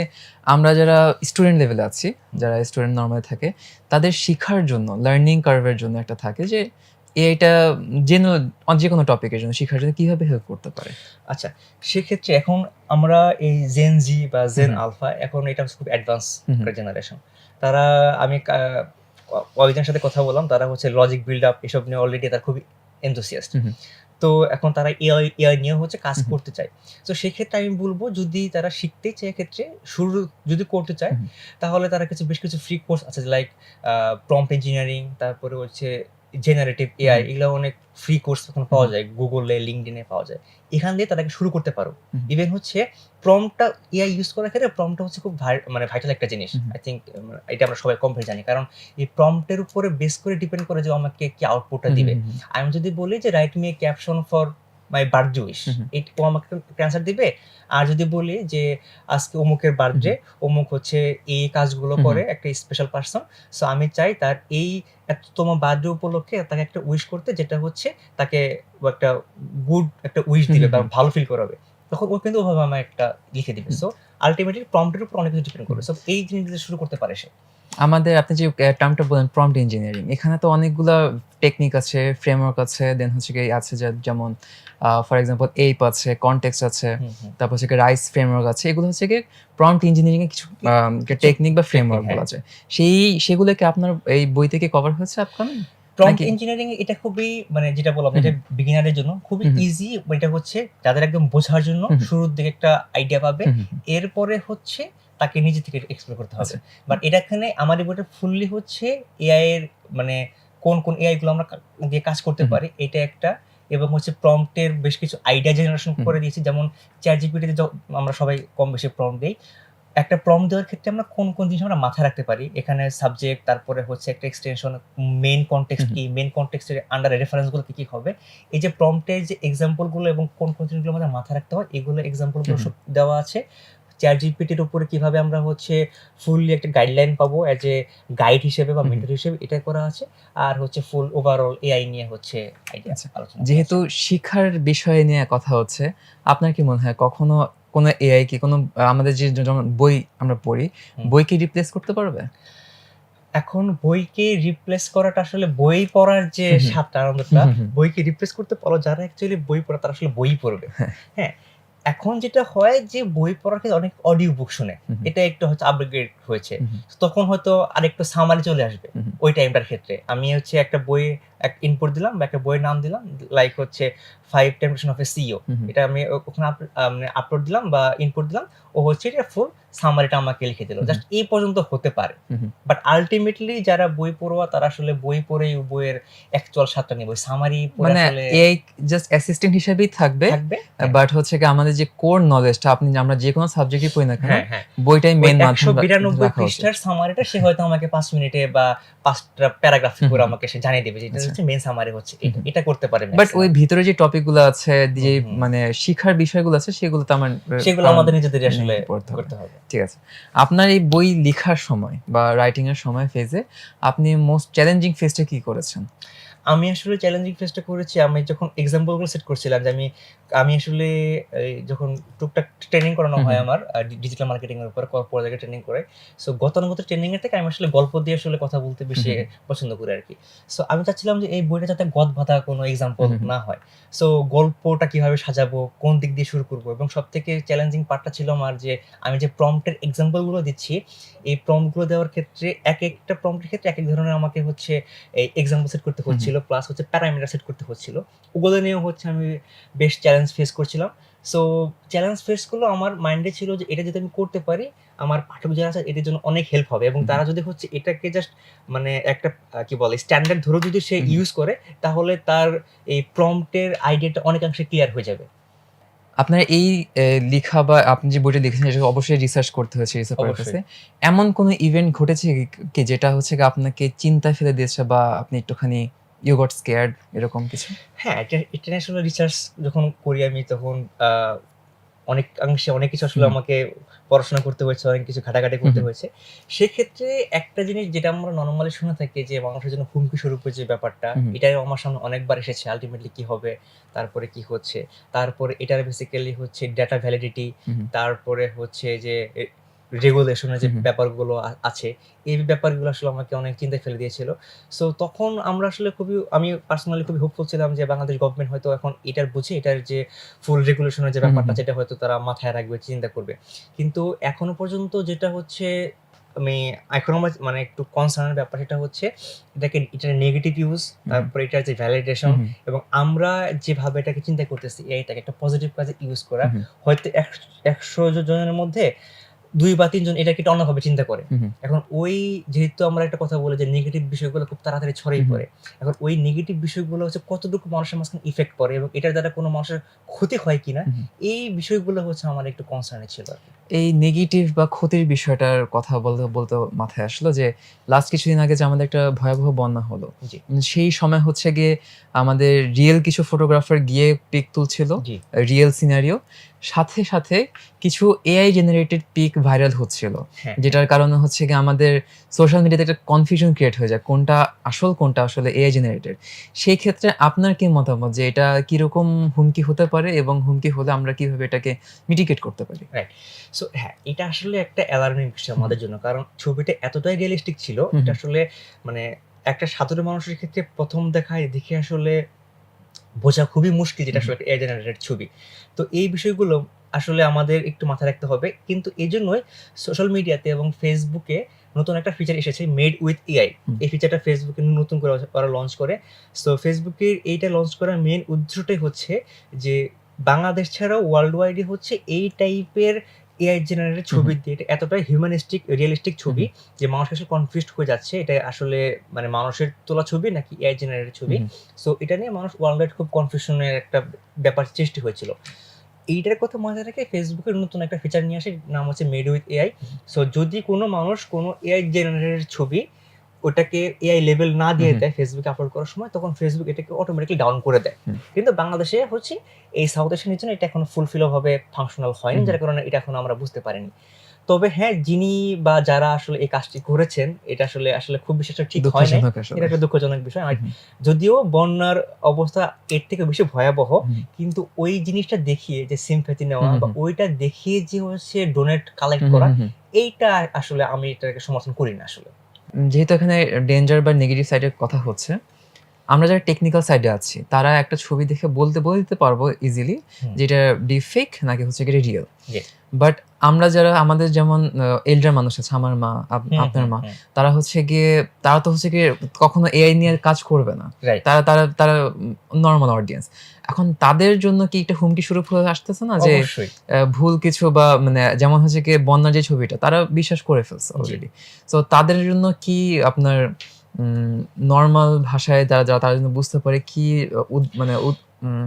আমরা যারা স্টুডেন্ট লেভেলে আছি, যারা স্টুডেন্ট নর্মালি থাকে, তাদের শিখার জন্য লার্নিং কার্ভের জন্য একটা থাকে যে এআইটা যে কোনো টপিকের জন্য শিখার জন্য কিভাবে হেল্প করতে পারে। আচ্ছা, সেক্ষেত্রে এখন আমরা এই জেন জি বা জেন হুম। আলফা, এখন এটা খুব অ্যাডভান্স হুম। একটা জেনারেশন। তারা আমি কয়েকজনের সাথে কথা বললাম, তারা হচ্ছে লজিক বিল্ড আপ এসব নিয়ে অলরেডি তারা খুবই এনথুসিয়াস্ট। হুম। তো এখন তারা এআই নিয়ে হচ্ছে কাজ হুম। করতে চায়। তো সেক্ষেত্রে আমি বলবো, যদি তারা শিখতে চায় ক্ষেত্রে শুরু যদি করতে চায়, হুম। তাহলে তারা বেশ কিছু ফ্রি কোর্স আছে, লাইক প্রম্পট ইঞ্জিনিয়ারিং, তারপরে হচ্ছে জেনারেটিভ এআই, হুম। এগুলো অনেক ফ্রি কোর্স এখন পাওয়া যায়, গুগলে, লিঙ্কডইনে পাওয়া যায়। এখান দিয়ে তাদেরকে শুরু করতে পারো। হুম। ইভেন হচ্ছে প্রম্পটটা এআই ইউজ করার ক্ষেত্রে প্রম্পটটা হচ্ছে খুব ভাইটাল একটা জিনিস। হুম। আই থিংক এটা আমরা সবাই কম বেশি জানি, কারণ এই প্রম্পটের উপরে বেস করে ডিপেন্ড করে যে আমাকে কি আউটপুটটা দিবে। হুম। আমি যদি বলি যে write me a caption for my birthday wish, হুম। ও আমাকে অ্যান্সার দিবে। আর যদি বলি যে আজকে অমুকের বার্থডে, অমুক হচ্ছে এই কাজগুলো হুম। করে একটা স্পেশাল পারসন, সো আমি চাই তার এই এততম বার্থডে উপলক্ষে তাকে একটা উইশ করতে, যেটা হচ্ছে তাকে একটা গুড একটা উইশ দিবে বা ভালো ফিল করাবে। তখন ও কিন্তু ওভাবে আমায় একটা লিখে দিবে। সো আল্টিমেটলি প্রম্পটের উপর অনেক কিছু ডিপেন্ড করবে। সো এই জিনিসটা শুরু করতে পারে সে। আমাদের আপনি যে টার্মটা বললেন প্রম্পট ইঞ্জিনিয়ারিং, এখানে তো অনেকগুলা টেকনিক আছে, ফ্রেমওয়ার্ক আছে, দেন হচ্ছে গিয়ে আছে যেমন ফর এক্সাম্পল এইপ আছে, কনটেক্সট আছে, তারপর হচ্ছে গিয়ে রাইস ফ্রেমওয়ার্ক আছে। এগুলো হচ্ছে গিয়ে প্রম্পট ইঞ্জিনিয়ারিং এর কিছু টেকনিক বা ফ্রেমওয়ার্ক হ্যাঁ। গুলো আছে। সেগুলো কি আপনার এই বই থেকে কভার হয়েছে আপকামিং? প্রম্পট নাকি ইঞ্জিনিয়ারিং এটা খুবই যেটা বললাম, হুম, এটা বিগিনারের জন্য খুবই হুম, ইজি। এটা হচ্ছে যাদের একদম বোঝার জন্য হুম, শুরুর দিকে একটা আইডিয়া পাবে। হুম, হুম, এরপরে হচ্ছে তাকে নিজে থেকে এক্সপ্লোর করতে হবে। আচ্ছা। বাট এটা এখানে আমার এই বইটা ফুললি হচ্ছে এআই এর মানে কোন এআই গুলো আমরা দিয়ে কাজ করতে হুম, পারি, এটা একটা। এবং হচ্ছে প্রম্পটের বেশ কিছু আইডিয়া জেনারেশন হুম, করে দিয়েছি। যেমন ChatGPT তে আমরা সবাই কম বেশি প্রম্পট দেই। একটা প্রম্পট দেওয়ার ক্ষেত্রে আমরা কোন জিনিস আমরা মাথায় রাখতে পারি, এখানে সাবজেক্ট, তারপরে হচ্ছে একটা এক্সটেনশন, মেইন কনটেক্সট হুম, কি, মেইন কনটেক্সটের আন্ডারে রেফারেন্স গুলো কি হবে। এই যে প্রম্পটের যে এক্সাম্পল গুলো এবং কোন জিনিসগুলো আমাদের মাথায় রাখতে হয়, এগুলো এক্সাম্পল গুলো হুম, সব দেওয়া আছে। ChatGPT-র উপরে কিভাবে আমরা হচ্ছে ফুললি একটা গাইডলাইন পাবো অ্যাজ এ গাইড হিসেবে বা হুম, মেন্টর হিসেবে, এটা করা আছে। আর হচ্ছে ফুল ওভারঅল এআই নিয়ে হচ্ছে আইডিয়া আচ্ছা। আলোচনা করা যেহেতু আছে। শিখার বিষয় নিয়ে কথা হচ্ছে, আপনার কি মনে হয় কখনো কোনো এআই কি কোনো আমাদের যেমন বই আমরা পড়ি, হুম। বই কি রিপ্লেস করতে পারবে? এখন বইকে রিপ্লেস করাটা আসলে, বই পড়ার যে হুম, হুম, স্বাদটা, হুম, আনন্দটা, হুম, হুম। বইকে রিপ্লেস করতে পারো যারা অ্যাকচুয়ালি বই পড়ে, তারা আসলে বই পড়বে। হ্যাঁ। হ্যাঁ? এখন যেটা হয় যে বই পড়ার ক্ষেত্রে অনেক অডিও বুক শুনে। হুম, হুম, এটা একটু হচ্ছে আপগ্রেড হয়েছে। হুম, হুম, তখন হয়তো আরেকটু সামারি চলে আসবে হুম, হুম, ওই টাইমটার ক্ষেত্রে। আমি হচ্ছে একটা বই ইনপুট দিলাম বা একটা বইয়ের নাম দিলাম, লাইক হচ্ছে 5 টেম্পটেশন অফ এ সিইও। হুম, হুম, এটা আমি ওখানে আপলোড দিলাম বা ইনপুট দিলাম। ও হচ্ছে এটা ফুল সামারিটা আমাকে লিখে দিল। হুম, জাস্ট এই পর্যন্ত হতে পারে। হুম, হুম। বাট আল্টিমেটলি যারা বই পড়ুয়া, তারা আসলে বই পড়েই বইয়ের অ্যাকচুয়াল স্বাদটা নেবে। সামারি পড়ে মানে আসলে এআই জাস্ট অ্যাসিস্ট্যান্ট হিসেবেই থাকবে। থাকবে। হ্যাঁ, বাট হচ্ছে গিয়ে আমাদের যে কোর নলেজটা আমরা যেকোনো সাবজেক্টই পড়ি না কেন, হ্যাঁ, হ্যাঁ। বইটাই ওই মেইন মাধ্যম ১৯২ রাখা উচিত। পৃষ্ঠার সামারিটা সে হয়তো আমাকে ৫ মিনিটে বা ৫ টা প্যারাগ্রাফ হুম, করে হুম, হুম। আমাকে সে জানিয়ে দেবে যে এটা আচ্ছা। হচ্ছে মেইন সামারি হচ্ছে হুম, এটা। হুম। এটা করতে পারে বাট ওই মেক্সিমাম। ভিতরে যে টপিকগুলো আছে, যে হুম, হুম। মানে শিখার বিষয়গুলো আছে সেগুলো তো আমার সেগুলো আমাদের নিজেদেরই আসলে পড়তে হবে। করতে হবে। ঠিক আছে। আপনার এই বই লিখার সময় বা রাইটিং এর সময় ফেজে আপনি মোস্ট চ্যালেঞ্জিং ফেজটা কি করেছেন? আমি আসলে চ্যালেঞ্জিং ফেজটা করেছি, আমি যখন এক্সাম্পল গুলো সেট করছিলাম যে আমি আসলে যখন টুকটাক ট্রেনিং করানো হুম, হয় হুম, আমার ডিজিটাল মার্কেটিং এর উপর পড়ালেখা ট্রেনিং করে। সো গতানুগত ট্রেনিং এর থেকে আমি আসলে গল্প দিয়ে আসলে কথা বলতে বেশি হুম, পছন্দ করি আরকি। সো আমি চাচ্ছিলাম যে এই বইটা যাতে গদ-বাঁধা কোনো এক্সাম্পল হুম, হুম, না হয়। সো গল্পটা কিভাবে সাজাবো, কোন দিক দিয়ে শুরু করব, এবং সবথেকে চ্যালেঞ্জিং পার্টটা ছিল আমার যে আমি যে প্রম্পট এর এক্সাম্পল গুলো দিচ্ছি, এই প্রম্পট গুলো দেওয়ার ক্ষেত্রে একেকটা প্রম্পটের ক্ষেত্রে একেক ধরনের আমাকে হচ্ছে এই এক্সাম্পল সেট করতে হুম, হুম, হচ্ছিল, প্লাস হচ্ছে প্যারামিটার সেট করতে হচ্ছিল। ওগুলো নিয়েও হচ্ছে আমি বেশ চ্যালেঞ্জ ফেস করছিলাম। সো চ্যালেঞ্জ ফেস গুলো আমার মাইন্ডে ছিল যে এটা যদি আমি করতে পারি, আমার পাঠক যারা আছে এদের জন্য অনেক হেল্প হবে, এবং হুম, তারা যদি হচ্ছে এটাকে জাস্ট একটা কি বলে স্ট্যান্ডার্ড ধরে যদি সে হুম, হুম। ইউজ করে, তাহলে তার এই প্রম্পটের আইডিয়াটা অনেকাংশে ক্লিয়ার হয়ে যাবে। আপনার এই লিখা বা আপনি যে বইটা লিখেছেন এটা অবশ্যই রিসার্চ করতে হয়েছে রিসার্চ অবশ্যই। পারপাসে। এমন কোনো ইভেন্ট ঘটেছে কি যেটা হচ্ছে গিয়ে আপনাকে চিন্তায় ফেলে দিয়েছে বা আপনি একটুখানি ইউ গট স্কেয়ার্ড এরকম কিছু? হ্যাঁ, এটা এটা নিয়ে আসলে রিসার্চ যখন করি আমি, তখন আ অনেকাংশে অনেক কিছু আসলে হুম। আমাকে পড়াশোনা করতে হয়েছে, অনেক কিছু ঘাটাঘাটি করতে হুম। হয়েছে। সেক্ষেত্রে একটা জিনিস যেটা আমরা নরমালি শুনে থাকি যে মানুষের জন্য হুমকি স্বরূপের যে ব্যাপারটা, হুম। এটাও আমার সামনে অনেকবার এসেছে। আল্টিমেটলি কি হবে? তারপরে কি হচ্ছে? তারপরে এটার বেসিক্যালি হচ্ছে ডেটা ভ্যালিডিটি, হুম। তারপরে হচ্ছে যে রেগুলেশনের যে হুম। ব্যাপারগুলো আছে, এই ব্যাপারগুলো আসলে আমাকে অনেক চিন্তায় ফেলে দিয়েছিল। সো তখন আমরা আসলে আমি পার্সোনালি খুবই হোপফুল ছিলাম যে বাংলাদেশ গভর্নমেন্ট হয়তো এখন এটার বুঝে এটার যে ফুল রেগুলেশনের যে হুম। ব্যাপারটা হুম। সেটা হয়তো তারা মাথায় রাখবে, চিন্তা করবে। কিন্তু এখনো পর্যন্ত যেটা হচ্ছে আমি এখনো মানে একটু কনসার্ন এর ব্যাপার সেটা হচ্ছে এটার নেগেটিভ ইউজ, তারপরে এটার যে ভ্যালিডেশন হুম। এবং আমরা যেভাবে এটাকে চিন্তা করতেছি এটাকে একটা পজিটিভ কাজে ইউজ করা। হুম। হয়তো ১০০ জনের মধ্যে ২ বা ৩ জন এটাকে একটু অন্যভাবে চিন্তা করে। হুম। এখন যেহেতু আমরা একটা কথা বলি যে নেগেটিভ বিষয়গুলো খুব তাড়াতাড়ি ছড়িয়ে হুম। পড়ে। এখন ওই নেগেটিভ বিষয়গুলো হচ্ছে কতটুকু মানুষের মাঝখানে ইফেক্ট পড়ে এবং এটার দ্বারা কোনো মানুষের ক্ষতি হয় কিনা, হুম। এই বিষয়গুলো হচ্ছে আমার একটু কনসার্ন ছিল আরকি। এই নেগেটিভ বা ক্ষতির বিষয়টার কথা বলতে মাথায় আসলো যে লাস্ট কিছুদিন আগে যে আমাদের একটা ভয়াবহ বন্যা হলো। জি, সেই সময় হচ্ছে গিয়ে আমাদের রিয়েল কিছু ফটোগ্রাফার গিয়ে পিক তুলছিল। জি, রিয়েল সিনারিও। সাথে কিছু এআই জেনারেটেড পিক ভাইরাল হচ্ছিল। হ্যাঁ, হ্যাঁ। যেটার কারণে হচ্ছে গিয়ে আমাদের সোশ্যাল মিডিয়াতে একটা কনফিউশন ক্রিয়েট হয়ে যায়। কোনটা আসল, কোনটা আসলে এআই জেনারেটেড। সেই ক্ষেত্রে আপনার কি মতামত যে এটা কিরকম হুমকি হতে পারে এবং হুমকি হলে আমরা কিভাবে এটাকে মিটিগেট করতে পারি? রাইট। সো হ্যাঁ, এটা আসলে একটা অ্যালার্মিং বিষয় হুম। আমাদের জন্য। কারণ ছবিটা এতটাই রিয়ালিস্টিক ছিল, হুম। এটা হুম। আসলে মানে একটা সাধারণ মানুষের ক্ষেত্রে ১ম দেখায় দেখে আসলে বোঝা খুবই মুশকিল যেটা হুম। আসলে একটা এআই জেনারেটেড ছবি। তো এই বিষয়গুলো আসলে আমাদের একটু মাথায় রাখতে হবে। কিন্তু এজন্যই সোশ্যাল মিডিয়াতে এবং Facebook এ নতুন একটা ফিচার এসেছে মেড উইথ এআই। হুম। এই ফিচারটা Facebook এ নতুন করে ওরা লঞ্চ করে। সো Facebook এর এইটা লঞ্চ করার মেইন উদ্দেশ্যটাই হচ্ছে যে বাংলাদেশ ছাড়াও ওয়ার্লড ওয়াইড এ হচ্ছে এই টাইপের এআই জেনারেটেড হুম। ছবি দিয়ে এটা এতটাই হিউম্যানিস্টিক রিয়ালিস্টিক হুম। ছবি যে মানুষ আসলে কনফিউজড হয়ে যাচ্ছে। এটা আসলে মানে মানুষের তোলা ছবি নাকি এআই জেনারেটেড ছবি। হুম। সো এটা নিয়ে মানুষ ওয়ার্লড ওয়াইড খুব কনফিউশন এর একটা ব্যাপার সৃষ্টি হয়েছিল। এইটার কথা মাথায় রেখে Facebook এর নতুন একটা ফিচার নিয়ে আসে, নাম হচ্ছে মেড উইথ এআই। সো যদি কোনো মানুষ কোনো এআই জেনারেটেড ছবি ওটাকে এআই লেবেল না দিয়ে হুম। দেয় Facebook এ আপলোড করার সময়, তখন Facebook এটাকে অটোমেটিক্যালি ডাউন করে দেয়। হুম। কিন্তু বাংলাদেশে হচ্ছে এই সাউথ এশিয়ান রিজনে এটা এখনো ফুলফিল ভাবে ফাংশনাল হয়নি, হুম। যার কারণে এটা এখনো আমরা বুঝতে পারিনি। তবে হ্যাঁ, যিনি বা যারা আসলে এই কাজটি করেছেন, এটা আসলে খুব বেশি একটা ঠিক হয় নাই। দুঃখজনক এটা আসলে। একটা দুঃখজনক বিষয়। আর হুম। যদিও বন্যার অবস্থা এর থেকে বেশি ভয়াবহ, হুম। কিন্তু ওই জিনিসটা দেখিয়ে যে সিম্প্যাথি নেওয়া হুম। বা হুম। ওইটা দেখিয়ে যে হচ্ছে ডোনেট কালেক্ট হুম। করা, হুম। এইটা আসলে আমি এটাকে সমর্থন করি না আসলে। যেহেতু এখানে ডেঞ্জার বা নেগেটিভ সাইডের কথা হচ্ছে, আমরা যারা টেকনিক্যাল সাইডে আছি, তারা একটা ছবি দেখে বলে দিতে পারবো ইজিলি হুম, যে এটা ডিপফেক নাকি হচ্ছে গিয়ে রিয়াল। জি। বাট আমরা যারা আমাদের যেমন এল্ডার মানুষ আছে, আমার মা, হুম, আপনার হুম, মা, হুম। তারা তো হচ্ছে গিয়ে কখনো এআই নিয়ে কাজ করবে না। রাইট। তারা তারা তারা নরমাল অডিয়েন্স। এখন তাদের জন্য কি একটা হুমকি স্বরূপ হয়ে আসতেছে না যে অবশ্যই। ভুল কিছু বা মানে যেমন হচ্ছে গিয়ে বন্যার যে ছবিটা তারা বিশ্বাস করে ফেলছে জি। অলরেডি। সো তাদের জন্য কি আপনার নরমাল ভাষায় যারা তারা যেন বুঝতে পারে কি মানে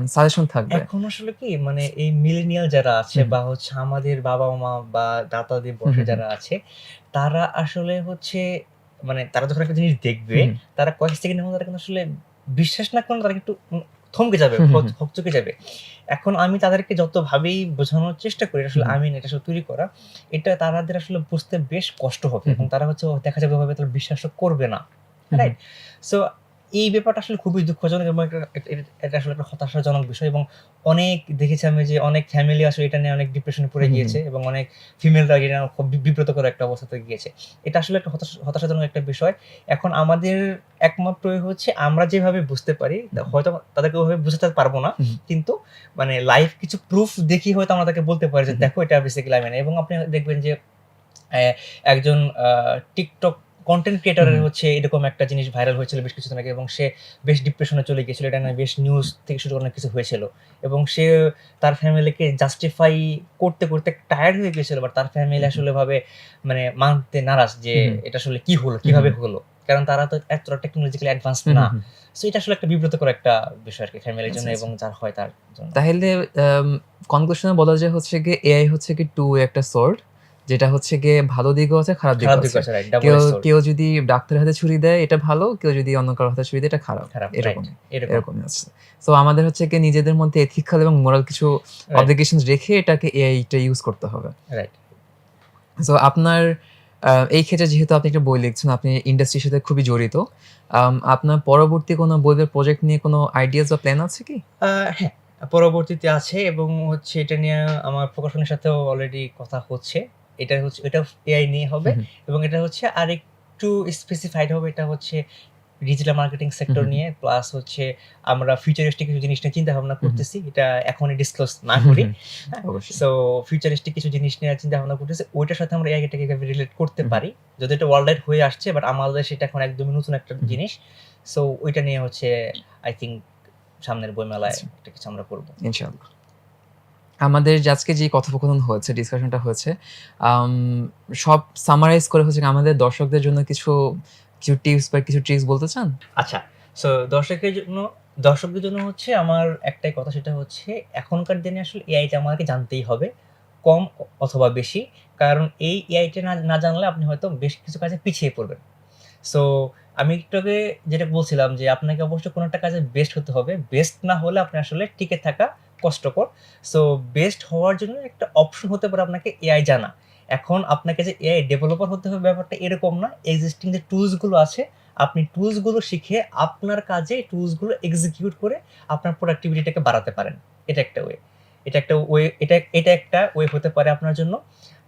সাজেশন থাকবে? এখন আসলে কি মানে এই মিলেনিয়াল যারা আছে হুম। বা হচ্ছে আমাদের বাবা-মা বা দাদা-দাদি হুম। বয়সে হুম। যারা আছে, তারা আসলে হচ্ছে মানে তারা যখন একটা জিনিস দেখবে, হুম। তারা কয়েক সেকেন্ডের মধ্যে তারা কিন্তু আসলে বিশ্বাস না করলে তারা কিন্তু থমকে যাবে, হুম। হুম। হুম। হকচকে যাবে। এখন আমি তাদেরকে যতভাবেই বোঝানোর চেষ্টা করি আসলে হুম। আমি না, এটা আসলে তৈরি করা। এটা তাদের আসলে বুঝতে বেশ কষ্ট হবে হুম। এবং তারা হচ্ছে দেখা যাবে ওভাবে তারা বিশ্বাসও করবে না। হুম। রাইট? সো এই ব্যাপারটা আসলে খুবই দুঃখজনক এবং এটা আসলে একটা হতাশাজনক বিষয় এবং অনেক দেখেছি আমি যে অনেক ফ্যামিলি আসলে এটা নিয়ে অনেক ডিপ্রেশনে পড়ে হুম। হুম। গিয়েছে এবং অনেক ফিমেলরা এটা নিয়ে খুব বিব্রতকর একটা অবস্থাতে গিয়েছে। এটা আসলে একটা হতাশাজনক একটা বিষয়। এখন আমাদের একমাত্র হচ্ছে আমরা যেভাবে বুঝতে পারি, হয়তো তাদেরকে ওভাবে বুঝাতে পারবো না। হুম। কিন্তু মানে লাইভ কিছু প্রুফ দেখিয়ে হয়তো আমরা তাদেরকে বলতে পারি যে, হুম। "দেখো এটা বেসিক্যালি আমি না।" এবং আপনি দেখবেন যে একজন TikTok কনটেন্ট ক্রিয়েটর এর হুম। হচ্ছে এরকম একটা জিনিস ভাইরাল হয়েছিল বেশ কিছুদিন আগে এবং সে বেশ ডিপ্রেশনে চলে গিয়েছিল। এটা নিয়ে বেশ নিউজ থেকে শুরু করে অনেক কিছু হয়েছিল। এবং সে তার ফ্যামিলিকে জাস্টিফাই করতে টায়ার্ড হয়ে গিয়েছিল। বাট তার ফ্যামিলি হুম। আসলে ভাবে মানে মানতে নারাজ যে হুম। এটা আসলে কি হলো? হুম। কিভাবে হলো? কারণ তারা তো এতটা টেকনোলজিক্যালি অ্যাডভান্স হুম। না। হুম। সো এটা আসলে একটা বিব্রতকর একটা বিষয় আরকি ফ্যামিলির আচ্ছা, জন্য আচ্ছা। এবং যার হয় তার জন্য। তাহলে কনক্লুশন এ বলা যায় হচ্ছে গিয়ে এআই হচ্ছে কি টু একটা সোর্ড। যেটা হচ্ছে গিয়ে ভালো দিকও আছে, খারাপ দিকও খারাপ দিক আছে। আছে, রাইট, ডাবল কেউ এজ সোর্ড, কেউ যদি ডাক্তারের হাতে ছুরি দেয় এটা ভালো, কেউ যদি অন্য কারোর হাতে ছুরি দেয় এটা খারাপ, খারাপ, রাইট, এরকমই এরকম, এরকমই আছে। সো আমাদের হচ্ছে কি নিজেদের মধ্যে এথিক্যাল এবং মোরাল কিছু রাইট, অবলিগেশনস রেখে এটাকে এআইটা ইউজ করতে হবে। রাইট। সো আপনার এই ক্ষেত্রে যেহেতু আপনি একটা বই লিখছেন, আপনি ইন্ডাস্ট্রির সাথে খুবই জড়িত, আপনার পরবর্তী কোনো বইয়ের প্রজেক্ট নিয়ে কোনো আইডিয়াস বা প্ল্যান আছে কি? হ্যাঁ, পরবর্তীতে আছে এবং হচ্ছে এটা নিয়ে আমার প্রকাশনের সাথেও অলরেডি কথা হচ্ছে। এটা হচ্ছে, এটাও এআই নিয়ে হবে হুম, এবং এটা হচ্ছে আরেকটু স্পেসিফাইড হবে। এটা হচ্ছে ডিজিটাল মার্কেটিং হুম, সেক্টর হুম, নিয়ে, প্লাস হচ্ছে আমরা ফিউচারিস্টিক কিছু জিনিস নিয়ে চিন্তা ভাবনা হুম, করতেছি। এটা এখনই ডিসক্লোজ না হুম, করি। হুম, হ্যাঁ? অবশ্যই। সো ফিউচারিস্টিক কিছু জিনিস নিয়ে চিন্তা ভাবনা করতেছি। ওইটার সাথে আমরা এআইটাকে কিভাবে রিলেট করতে হুম, পারি। যদি এটা ওয়ার্ল্ড ওয়াইড হয়ে আসছে, বাট আমাদের সেটা এখন একদমই নতুন একটা হুম, জিনিস। সো ওইটা নিয়ে হচ্ছে আই থিংক সামনের বইমেলায় আচ্ছা, একটা কিছু আমরা করব। ইনশাআল্লাহ। আমাদের যে আজকে যে কথোপকথন হয়েছে, ডিসকাশনটা হয়েছে, আম সব সামারাইজ করে হচ্ছে আমাদের দর্শকদের জন্য কিছু টিপস বা কিছু ট্রিকস বলতে চান? আচ্ছা, সো দর্শকদের জন্য হচ্ছে আমার একটাই কথা, সেটা হচ্ছে এখনকার দিনে আসলে এআইটা আমাদেরকে জানতেই হবে। কম অথবা বেশি। কারণ এই এআইটা না জানলে আপনি হয়তো বেশ কিছু কাজে পিছিয়ে পড়বেন। সো আমি একটু আগে যেটা বলছিলাম যে আপনাকে অবশ্যই কোনো একটা কাজে বেস্ট হতে হবে। বেস্ট না হলে আপনি আসলে টিকে থাকা কষ্টকর। সো বেস্ট হওয়ার জন্য একটা অপশন হতে পারে আপনাকে এআই জানা। এখন আপনাকে যে এআই ডেভেলপার হতে হবে ব্যাপারটা এরকম না। এক্সিস্টিং যে টুলস গুলো আছে, আপনি টুলস গুলো শিখে আপনার কাজে টুলস গুলো এক্সিকিউট করে আপনার প্রোডাক্টিভিটিটাকে বাড়াতে পারেন। এটা একটা ওয়ে। এটা একটা ওয়ে হতে পারে আপনার জন্য।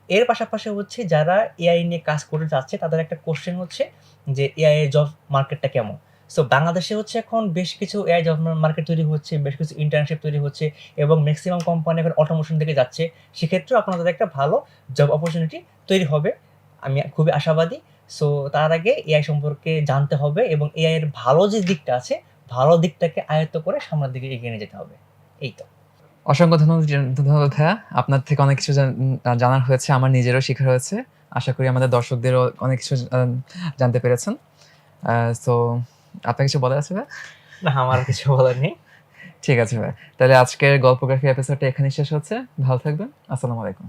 এর পাশাপাশি হচ্ছে যারা এআই নিয়ে কাজ করতে যাচ্ছে তাদের একটা কোয়েশ্চেন হচ্ছে যে এআই এর জব মার্কেটটা কেমন? সো বাংলাদেশে হচ্ছে এখন বেশ কিছু এআই জব মার্কেট তৈরি হচ্ছে, বেশ কিছু ইন্টার্নশিপ তৈরি হচ্ছে এবং মেক্সিমাম কোম্পানি এখন অটোমেশন দিকে যাচ্ছে। সেক্ষেত্রেও আপনাদের একটা ভালো জব অপরচুনিটি তৈরি হবে। আমি খুবই আশাবাদী। সো তার আগে এআই সম্পর্কে জানতে হবে এবং এআই এর ভালো যে দিকটা আছে, ভালো দিকটাকে আয়ত্ত করে সামনের দিকে এগিয়ে নিয়ে যেতে হবে। এই তো। অসংখ্য ধন্যবাদ ভাইয়া। আপনার থেকে অনেক কিছু জানার হয়েছে, আমার নিজেরও শেখার হয়েছে। আশা করি আমাদের দর্শকদেরও অনেক কিছু জানতে পেরেছেন। সো আপনার কিছু বলার আছে ভাইয়া? না, আমার আর কিছু বলার নেই। ঠিক আছে ভাইয়া। তাহলে আজকের গল্পগ্রাফি এপিসোডটা এখানেই শেষ হচ্ছে। ভালো থাকবেন। আসসালামু আলাইকুম।